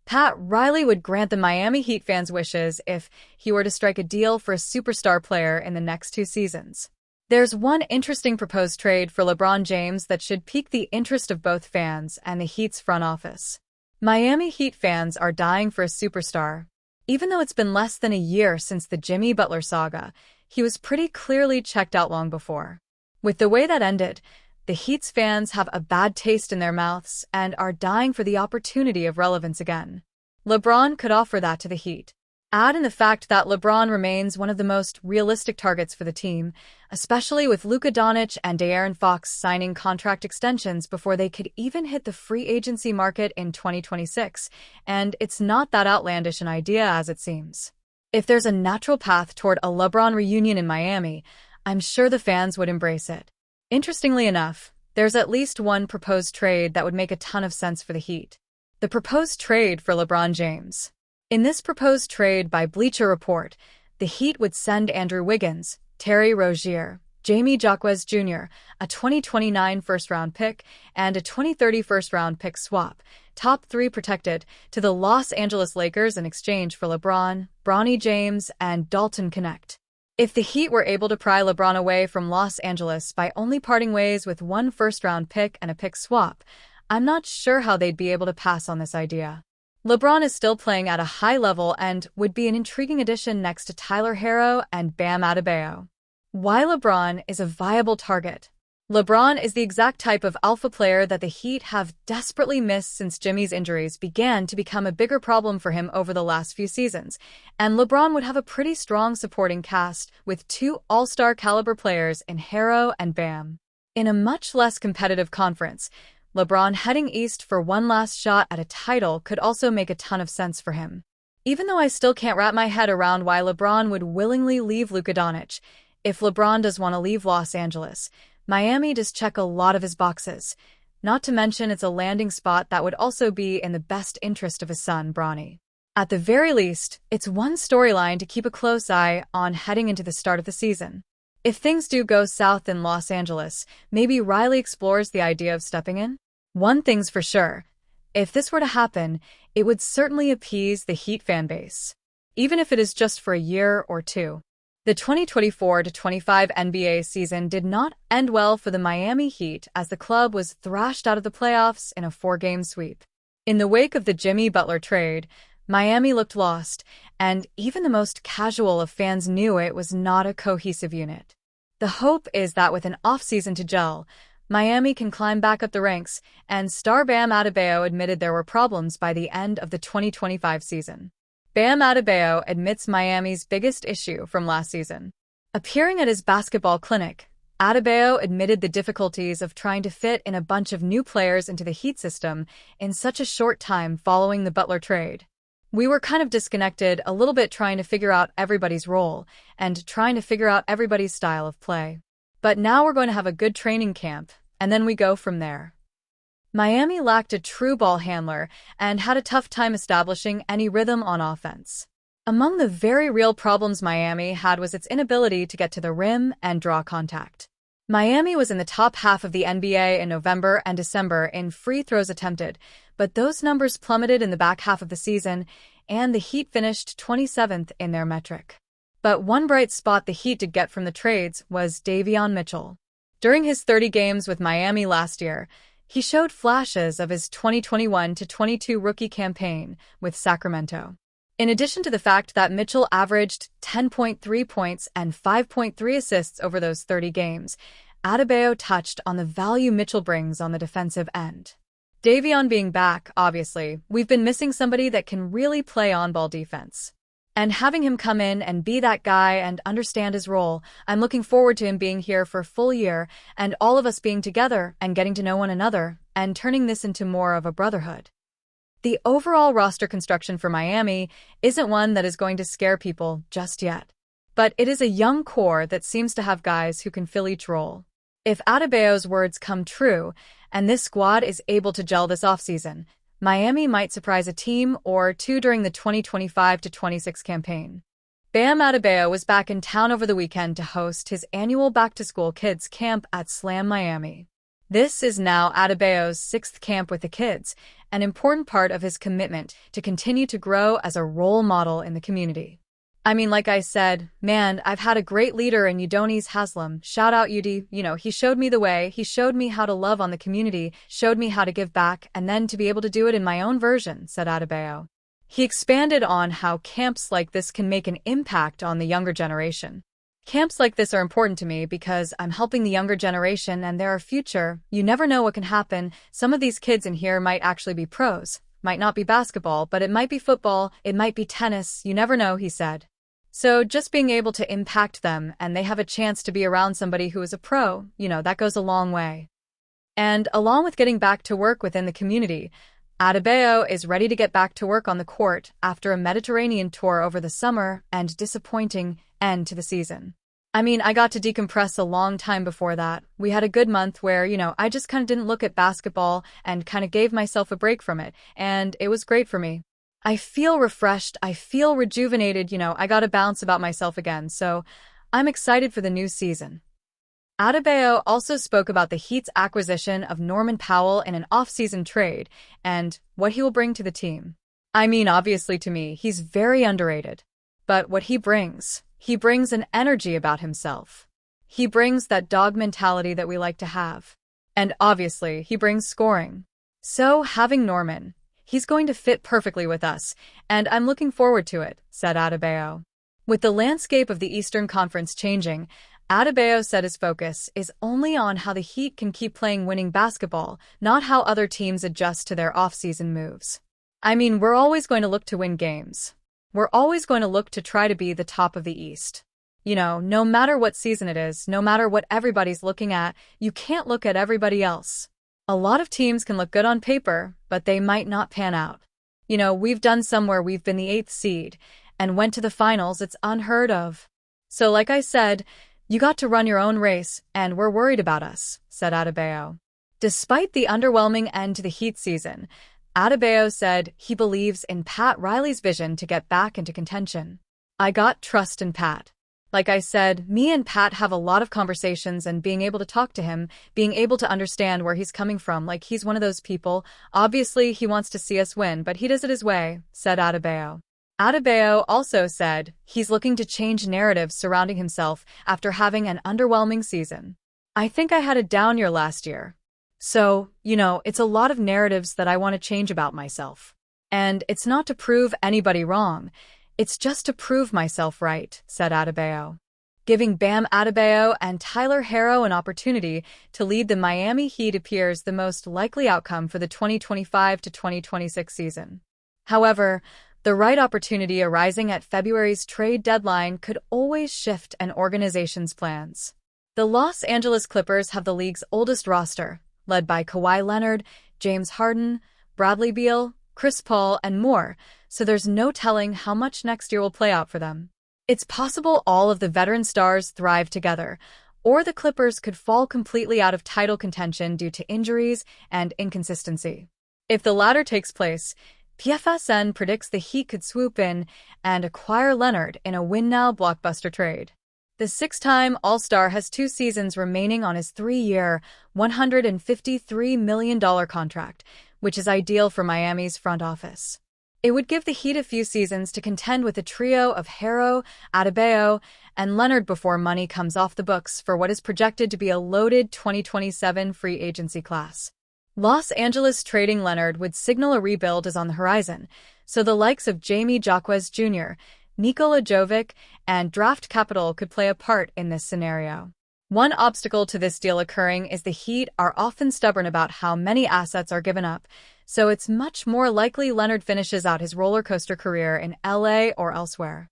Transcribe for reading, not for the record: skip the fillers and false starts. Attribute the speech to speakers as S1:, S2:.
S1: Pat Riley would grant the Miami Heat fans' wishes if he were to strike a deal for a superstar player in the next 2 seasons. There's one interesting proposed trade for LeBron James that should pique the interest of both fans and the Heat's front office. Miami Heat fans are dying for a superstar. Even though it's been less than a year since the Jimmy Butler saga, he was pretty clearly checked out long before. With the way that ended, the Heat's fans have a bad taste in their mouths and are dying for the opportunity of relevance again. LeBron could offer that to the Heat. Add in the fact that LeBron remains one of the most realistic targets for the team, especially with Luka Doncic and De'Aaron Fox signing contract extensions before they could even hit the free agency market in 2026, and it's not that outlandish an idea as it seems. If there's a natural path toward a LeBron reunion in Miami, I'm sure the fans would embrace it. Interestingly enough, there's at least one proposed trade that would make a ton of sense for the Heat. The proposed trade for LeBron James. In this proposed trade by Bleacher Report, the Heat would send Andrew Wiggins, Terry Rozier, Jamie Jaquez Jr., a 2029 first-round pick, and a 2030 first-round pick swap, top 3 protected, to the Los Angeles Lakers in exchange for LeBron, Bronny James, and Dalton Knecht. If the Heat were able to pry LeBron away from Los Angeles by only parting ways with one first-round pick and a pick swap, I'm not sure how they'd be able to pass on this idea. LeBron is still playing at a high level and would be an intriguing addition next to Tyler Herro and Bam Adebayo. Why LeBron is a viable target? LeBron is the exact type of alpha player that the Heat have desperately missed since Jimmy's injuries began to become a bigger problem for him over the last few seasons, and LeBron would have a pretty strong supporting cast with 2 all-star caliber players in Herro and Bam. In a much less competitive conference, LeBron heading east for one last shot at a title could also make a ton of sense for him. Even though I still can't wrap my head around why LeBron would willingly leave Luka Doncic, if LeBron does want to leave Los Angeles, Miami does check a lot of his boxes. Not to mention it's a landing spot that would also be in the best interest of his son, Bronny. At the very least, it's one storyline to keep a close eye on heading into the start of the season. If things do go south in Los Angeles, maybe Riley explores the idea of stepping in? One thing's for sure. If this were to happen, it would certainly appease the Heat fan base, even if it is just for a year or 2. The 2024-25 NBA season did not end well for the Miami Heat as the club was thrashed out of the playoffs in a 4-game sweep. In the wake of the Jimmy Butler trade, Miami looked lost, and even the most casual of fans knew it was not a cohesive unit. The hope is that with an off-season to gel, Miami can climb back up the ranks, and star Bam Adebayo admitted there were problems by the end of the 2025 season. Bam Adebayo admits Miami's biggest issue from last season. Appearing at his basketball clinic, Adebayo admitted the difficulties of trying to fit in a bunch of new players into the Heat system in such a short time following the Butler trade. We were kind of disconnected a little bit trying to figure out everybody's role and trying to figure out everybody's style of play. But now we're going to have a good training camp, and then we go from there. Miami lacked a true ball handler and had a tough time establishing any rhythm on offense. Among the very real problems Miami had was its inability to get to the rim and draw contact. Miami was in the top half of the NBA in November and December in free throws attempted, but those numbers plummeted in the back half of the season, and the Heat finished 27th in their metric. But one bright spot the Heat did get from the trades was Davion Mitchell. During his 30 games with Miami last year, he showed flashes of his 2021-22 rookie campaign with Sacramento. In addition to the fact that Mitchell averaged 10.3 points and 5.3 assists over those 30 games, Adebayo touched on the value Mitchell brings on the defensive end. Davion being back, obviously, we've been missing somebody that can really play on-ball defense. And having him come in and be that guy and understand his role, I'm looking forward to him being here for a full year and all of us being together and getting to know one another and turning this into more of a brotherhood. The overall roster construction for Miami isn't one that is going to scare people just yet. But it is a young core that seems to have guys who can fill each role. If Adebayo's words come true and this squad is able to gel this offseason, Miami might surprise a team or 2 during the 2025-26 campaign. Bam Adebayo was back in town over the weekend to host his annual back-to-school kids camp at Slam Miami. This is now Adebayo's sixth camp with the kids, an important part of his commitment to continue to grow as a role model in the community. I mean, like I said, man, I've had a great leader in Udonis Haslam. Shout out UD. He showed me the way. He showed me how to love on the community, showed me how to give back, and then to be able to do it in my own version, said Adebayo. He expanded on how camps like this can make an impact on the younger generation. Camps like this are important to me because I'm helping the younger generation and they're our future. You never know what can happen. Some of these kids in here might actually be pros. Might not be basketball, but it might be football, it might be tennis, you never know, he said. So just being able to impact them and they have a chance to be around somebody who is a pro, that goes a long way. And along with getting back to work within the community, Adebayo is ready to get back to work on the court after a Mediterranean tour over the summer and disappointing end to the season. I mean, I got to decompress a long time before that. We had a good month where, I just kind of didn't look at basketball and kind of gave myself a break from it, and it was great for me. I feel refreshed, I feel rejuvenated, I got to bounce about myself again, so I'm excited for the new season. Adebayo also spoke about the Heat's acquisition of Norman Powell in an off-season trade and what he will bring to the team. I mean, obviously to me, he's very underrated. But what he brings an energy about himself. He brings that dog mentality that we like to have. And obviously, he brings scoring. So, having Norman, he's going to fit perfectly with us, and I'm looking forward to it, said Adebayo. With the landscape of the Eastern Conference changing, Adebayo said his focus is only on how the Heat can keep playing winning basketball, not how other teams adjust to their off-season moves. I mean, we're always going to look to win games. We're always going to look to try to be the top of the East. No matter what season it is, no matter what everybody's looking at, you can't look at everybody else. A lot of teams can look good on paper, but they might not pan out. We've done some where we've been the 8th seed and went to the finals. It's unheard of. So like I said, you got to run your own race, and we're worried about us, said Adebayo. Despite the underwhelming end to the Heat season, Adebayo said he believes in Pat Riley's vision to get back into contention. I got trust in Pat. Like I said, me and Pat have a lot of conversations, and being able to talk to him, being able to understand where he's coming from, like he's one of those people. Obviously, he wants to see us win, but he does it his way, said Adebayo. Adebayo also said he's looking to change narratives surrounding himself after having an underwhelming season. I think I had a down year last year. So, it's a lot of narratives that I want to change about myself. And it's not to prove anybody wrong. It's just to prove myself right, said Adebayo. Giving Bam Adebayo and Tyler Herro an opportunity to lead the Miami Heat appears the most likely outcome for the 2025 to 2026 season. However, the right opportunity arising at February's trade deadline could always shift an organization's plans. The Los Angeles Clippers have the league's oldest roster, led by Kawhi Leonard, James Harden, Bradley Beal, Chris Paul, and more, so there's no telling how much next year will play out for them. It's possible all of the veteran stars thrive together, or the Clippers could fall completely out of title contention due to injuries and inconsistency. If the latter takes place, PFSN predicts the Heat could swoop in and acquire Leonard in a win-now blockbuster trade. The six-time All-Star has 2 seasons remaining on his 3-year, $153 million contract, which is ideal for Miami's front office. It would give the Heat a few seasons to contend with a trio of Herro, Adebayo, and Leonard before money comes off the books for what is projected to be a loaded 2027 free agency class. Los Angeles trading Leonard would signal a rebuild is on the horizon, so the likes of Jamie Jaquez Jr., Nikola Jovic, and draft capital could play a part in this scenario. One obstacle to this deal occurring is the Heat are often stubborn about how many assets are given up, so it's much more likely Leonard finishes out his roller coaster career in LA or elsewhere.